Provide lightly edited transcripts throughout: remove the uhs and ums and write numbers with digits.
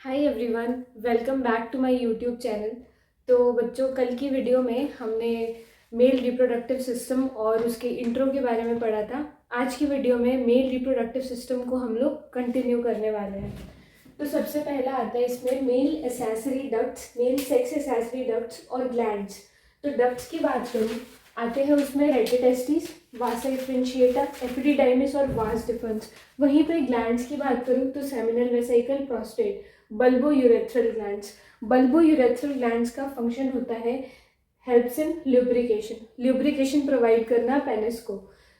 Hi everyone, welcome back to my YouTube channel. तो बच्चों, कल की वीडियो में हमने मेल रिप्रोडक्टिव सिस्टम और उसके इंट्रो के बारे में पढ़ा था। आज की वीडियो में मेल रिप्रोडक्टिव सिस्टम को हम लोग कंटिन्यू करने वाले हैं। तो सबसे पहला आता है इसमें male accessory ducts, male sex accessory ducts और ग्लैंड्स। तो डक्ट्स की बात करूँ, आते हैं उसमें रेटिटेस्टिस, वासा डिफरेंशिएटा, एपिडिडाइमिस और वास डिफरेंस। वहीं पे ग्लैंड्स की बात करूँ तो seminal vesicle, prostate, bulbo urethral glands. Bulbo urethral glands का फंक्शन होता है हेल्प्स इन ल्यूब्रिकेशन प्रोवाइड करना पेनिस को।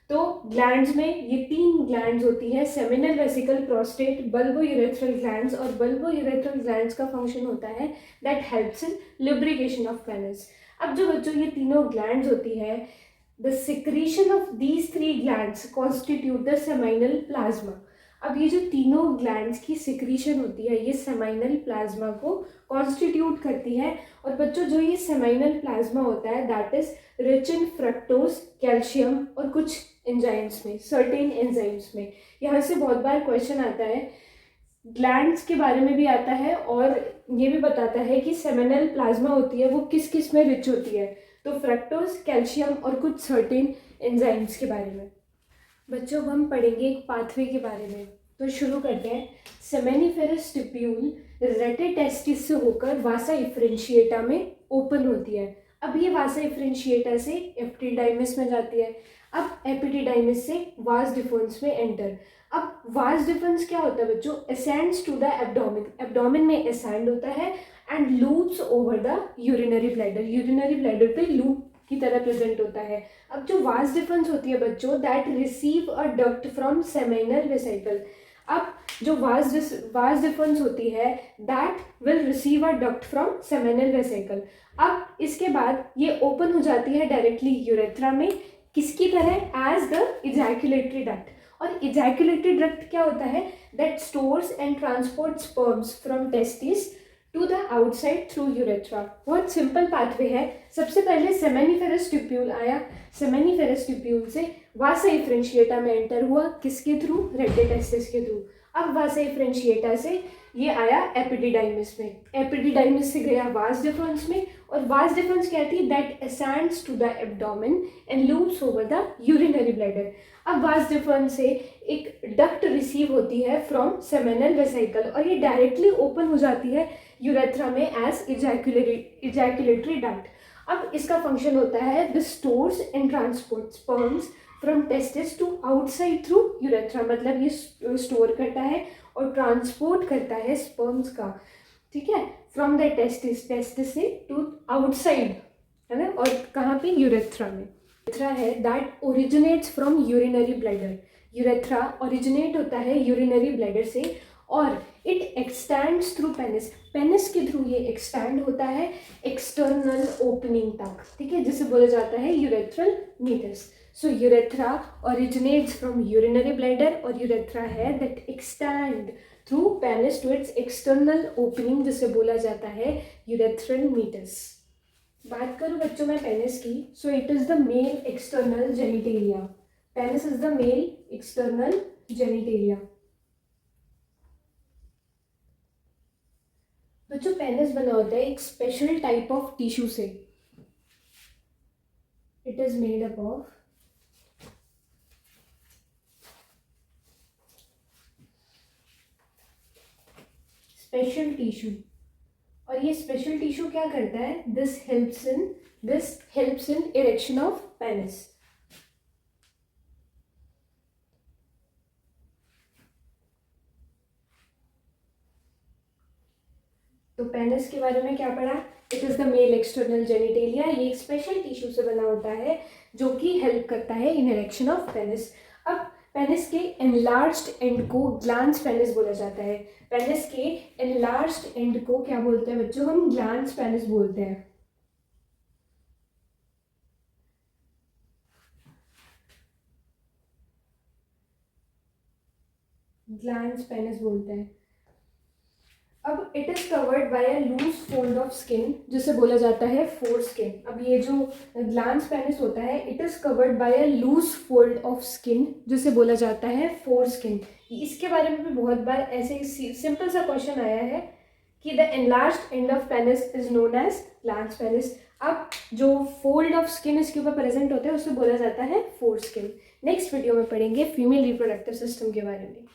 तो ग्लैंड्स में ये 3 ग्लैंड्स होती है, seminal vesicle, prostate, bulbo urethral glands. और बल्बो यूरेथ्रल ग्लैंड्स का फंक्शन होता है that helps in lubrication of penis. अब जो बच्चों ये तीनों ग्लैंड्स होती है, the secretion of these 3 glands constitute the seminal plasma. अब ये जो तीनों ग्लैंड्स की सिक्रीशन होती है, ये सेमाइनल प्लाज्मा को कॉन्स्टिट्यूट करती है। और बच्चों, जो ये सेमाइनल प्लाज्मा होता है that is rich in fructose, calcium और कुछ एंजाइम्स में, सर्टेन एंजाइम्स में। यहाँ से बहुत बार क्वेश्चन आता है, ग्लैंड्स के बारे में भी आता है और ये भी बताता है कि सेमिनल प्लाज्मा होती है वो किस किस में रिच होती है। तो फ्रक्टोज, कैल्शियम और कुछ सर्टेन एंजाइम्स के बारे में। बच्चों, अब हम पढ़ेंगे एक पाथवे के बारे में। तो शुरू करते हैं। सेमेनिफेरस टिप्यूल रेटिटेस्टिस से होकर वासा डिफरेंशिएटा में ओपन होती है। अब ये वासा डिफरेंशिएटा से एपिडिडाइमिस में जाती है। अब एपिडिडाइमिस से वास डिफरेंस में एंटर। अब वास डिफरेंस क्या होता है बच्चों? Ascends to the abdomen, abdomen में असेंड होता है and loops over the urinary bladder, urinary bladder पे लूप की तरह प्रेजेंट होता है। अब जो वास डिफरेंस होती है बच्चों, that receive a duct from seminal vesicle. अब जो वास डिफरेंस होती है that will receive a duct from seminal vesicle. अब इसके बाद ये ओपन हो जाती है डायरेक्टली यूरेथ्रा में, किसकी तरह? As the ejaculatory duct. और इजैकुलेटरी डक्ट क्या होता है? That stores and transport sperms from testis to the outside through urethra. बहुत सिंपल पाथवे है। सबसे पहले सेमेनिफेरस ट्यूब्यूल आया, सेमेनिफेरस ट्यूब्यूल से वासा डिफरेंशिएटा में एंटर हुआ, किसके थ्रू? रेटिटेस्टिस के थ्रू। अब वासा डिफरेंशिएटा से ये आया एपिडिडाइमिस में, एपिडिडाइमिस से गया वास डिफरेंस में। और वास डिफरेंस क्या थी? That ascends to the abdomen and loops over the urinary bladder. अब वास डिफरेंस से एक डक्ट रिसीव होती है फ्रॉम सेमिनल वेसिकल और ये डायरेक्टली ओपन हो जाती है यूरेथ्रा में एज इजैकुलेटरी डक्ट। अब इसका फंक्शन होता है the stores and transport sperms from testis to outside through urethra. मतलब ये स्टोर करता है और ट्रांसपोर्ट करता है स्पर्म्स का, ठीक है, फ्रॉम द टेस्टिस, टेस्टिस से टू आउटसाइड, है ना, और कहाँ पे? यूरेथ्रा में। यूरेथ्रा है that originates from urinary bladder. Urethra originate होता है यूरिनरी ब्लैडर से और it extends through penis, penis के थ्रू ये एक्सटेंड होता है एक्सटर्नल ओपनिंग तक, ठीक है, जिसे बोला जाता है urethral meatus. So urethra originates from urinary bladder और यूरेथ्रा है that extend through penis to its external opening, जिसे बोला जाता है यूरेथ्रल मीटस। बात करूं बच्चों मैं पेनिस की, so it is the male external genitalia. Penis is the male external genitalia. बच्चों, पेनिस बना होता है एक स्पेशल टाइप ऑफ टिश्यू से। It is made up of special tissue. और ये स्पेशल टिश्यू क्या करता है? This helps in erection of penis. तो पेनिस के बारे में क्या पढ़ा? It is the male external genitalia. ये एक स्पेशल टिश्यू से बना होता है जो कि हेल्प करता है इन इरेक्शन ऑफ पेनिस। अब पेनिस के एनलार्ज्ड एंड को ग्लैंस पेनिस बोला जाता है। पेनिस के एनलार्ज्ड एंड को क्या बोलते हैं बच्चों? हम ग्लैंस पेनिस बोलते हैं। ग्लैंस पेनिस बोलते हैं। अब it is covered by a loose fold of skin, जिसे बोला जाता है फोर स्किन। अब ये जो ग्लैंस पेनिस होता है, it is covered by a loose fold of skin, जिसे बोला जाता है फोर स्किन। इसके बारे में भी बहुत बार ऐसे सिंपल सा क्वेश्चन आया है कि the enlarged end of penis is known as glans penis. अब जो फोल्ड ऑफ स्किन इसके ऊपर प्रेजेंट होता है उसे बोला जाता है फोर स्किन। नेक्स्ट वीडियो में पढ़ेंगे फीमेल रिप्रोडक्टिव सिस्टम के बारे में।